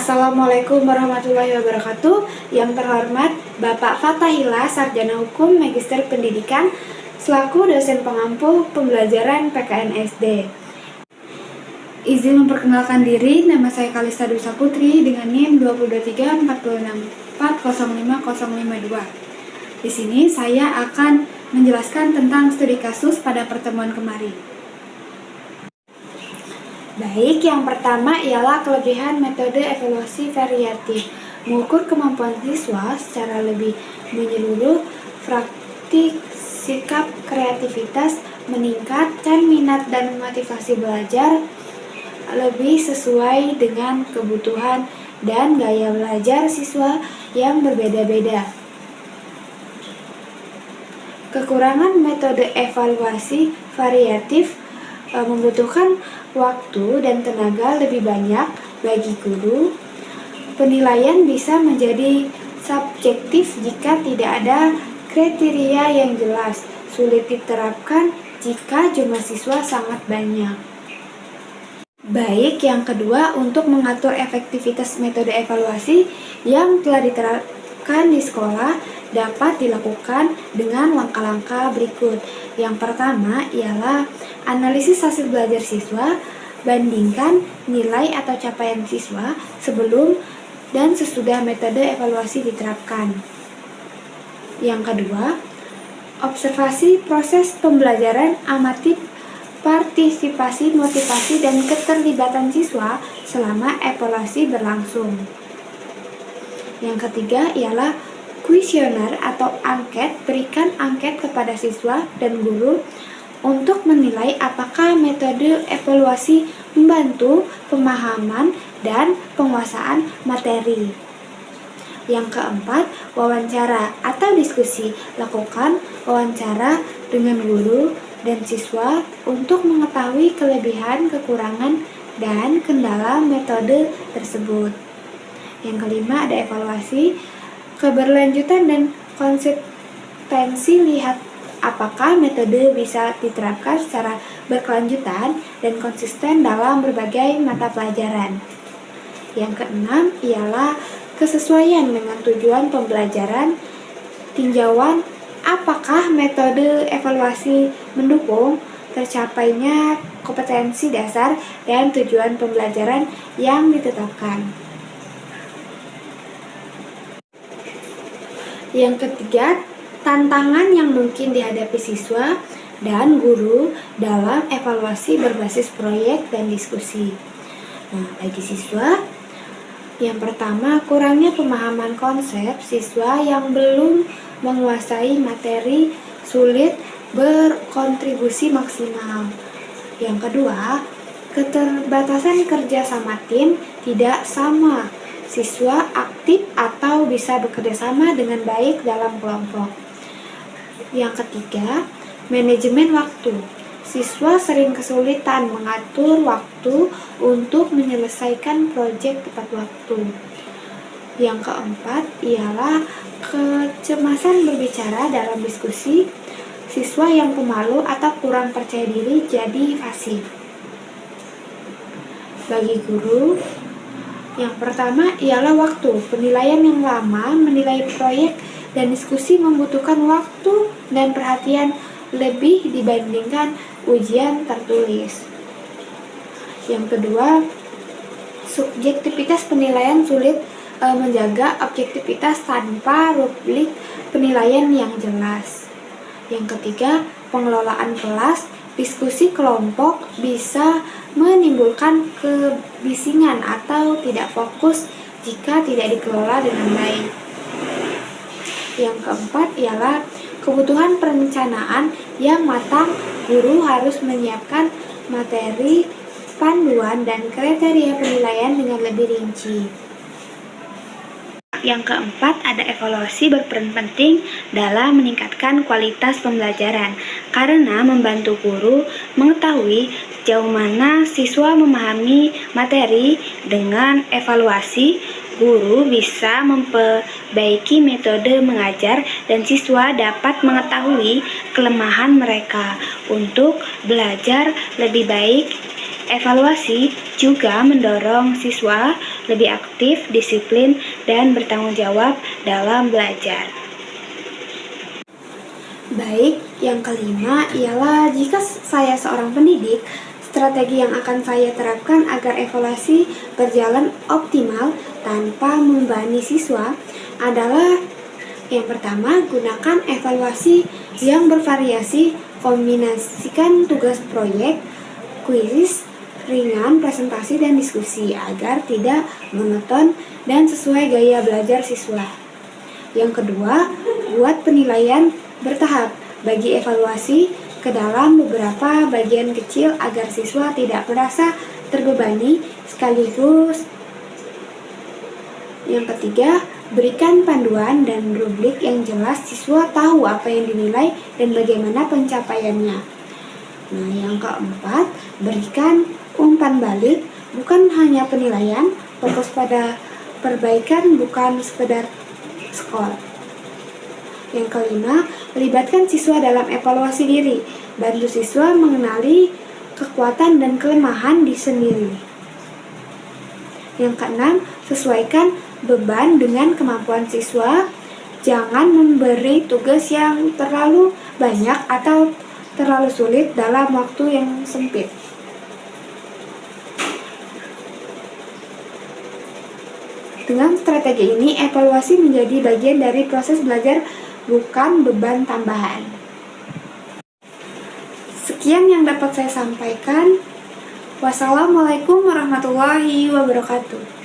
Assalamualaikum warahmatullahi wabarakatuh. Yang terhormat Bapak Fatahillah, Sarjana Hukum, Magister Pendidikan, selaku dosen pengampu pembelajaran PKN SD. Izin memperkenalkan diri, nama saya Kalista Dusa Putri dengan NIM 22346405052. Di sini saya akan menjelaskan tentang studi kasus pada pertemuan kemarin. Baik, yang pertama ialah kelebihan metode evaluasi variatif, mengukur kemampuan siswa secara lebih menyeluruh, praktik, sikap, kreativitas, meningkatkan minat dan motivasi belajar lebih sesuai dengan kebutuhan dan gaya belajar siswa yang berbeda-beda. Kekurangan metode evaluasi variatif membutuhkan waktu dan tenaga lebih banyak bagi guru. Penilaian bisa menjadi subjektif jika tidak ada kriteria yang jelas, sulit diterapkan jika jumlah siswa sangat banyak. Baik, yang kedua, untuk mengatur efektivitas metode evaluasi yang telah diterapkan di sekolah dapat dilakukan dengan langkah-langkah berikut. Yang pertama ialah analisis hasil belajar siswa, bandingkan nilai atau capaian siswa sebelum dan sesudah metode evaluasi diterapkan. Yang kedua, observasi proses pembelajaran, amati partisipasi, motivasi, dan keterlibatan siswa selama evaluasi berlangsung. Yang ketiga ialah kuesioner atau angket, berikan angket kepada siswa dan guru untuk menilai apakah metode evaluasi membantu pemahaman dan penguasaan materi. Yang keempat, wawancara atau diskusi. Lakukan wawancara dengan guru dan siswa untuk mengetahui kelebihan, kekurangan, dan kendala metode tersebut. Yang kelima, ada evaluasi keberlanjutan dan konsistensi. Lihat apakah metode bisa diterapkan secara berkelanjutan dan konsisten dalam berbagai mata pelajaran. Yang keenam ialah kesesuaian dengan tujuan pembelajaran. Tinjauan apakah metode evaluasi mendukung tercapainya kompetensi dasar dan tujuan pembelajaran yang ditetapkan. Yang ketiga, tantangan yang mungkin dihadapi siswa dan guru dalam evaluasi berbasis proyek dan diskusi. Bagi siswa, yang pertama, kurangnya pemahaman konsep. Siswa yang belum menguasai materi sulit berkontribusi maksimal. Yang kedua, keterbatasan kerja sama tim tidak sama. Siswa aktif atau bisa bekerja sama dengan baik dalam kelompok. Yang ketiga, manajemen waktu. Siswa sering kesulitan mengatur waktu untuk menyelesaikan proyek tepat waktu. Yang keempat ialah kecemasan berbicara dalam diskusi. Siswa yang pemalu atau kurang percaya diri jadi fasih. Bagi guru, yang pertama ialah waktu. Penilaian yang lama, menilai proyek dan diskusi membutuhkan waktu dan perhatian lebih dibandingkan ujian tertulis. Yang kedua, subjektivitas penilaian, sulit menjaga objektivitas tanpa rubrik penilaian yang jelas. Yang ketiga, pengelolaan kelas. Diskusi kelompok bisa menimbulkan kebisingan atau tidak fokus jika tidak dikelola dengan baik. Yang keempat ialah kebutuhan perencanaan yang matang. Guru harus menyiapkan materi, panduan, dan kriteria penilaian dengan lebih rinci. Yang keempat, ada evaluasi berperan penting dalam meningkatkan kualitas pembelajaran karena membantu guru mengetahui sejauh mana siswa memahami materi. Dengan evaluasi, guru bisa memperbaiki metode mengajar dan siswa dapat mengetahui kelemahan mereka untuk belajar lebih baik. Evaluasi juga mendorong siswa lebih aktif, disiplin, dan bertanggung jawab dalam belajar. Baik, yang kelima ialah jika saya seorang pendidik, strategi yang akan saya terapkan agar evaluasi berjalan optimal tanpa membebani siswa adalah yang pertama, gunakan evaluasi yang bervariasi, kombinasikan tugas proyek, kuis, ringan, presentasi, dan diskusi agar tidak monoton dan sesuai gaya belajar siswa. Yang kedua, buat penilaian bertahap, bagi evaluasi ke dalam beberapa bagian kecil agar siswa tidak merasa terbebani sekaligus. Yang ketiga, berikan panduan dan rubrik yang jelas, siswa tahu apa yang dinilai dan bagaimana pencapaiannya. Nah, yang keempat, berikan umpan balik, bukan hanya penilaian, fokus pada perbaikan bukan sekedar skor. Yang kelima, libatkan siswa dalam evaluasi diri, bantu siswa mengenali kekuatan dan kelemahan di sendiri. Yang keenam, sesuaikan beban dengan kemampuan siswa, jangan memberi tugas yang terlalu banyak atau terlalu sulit dalam waktu yang sempit. Dengan strategi ini, evaluasi menjadi bagian dari proses belajar, bukan beban tambahan. Sekian yang dapat saya sampaikan. Wassalamualaikum warahmatullahi wabarakatuh.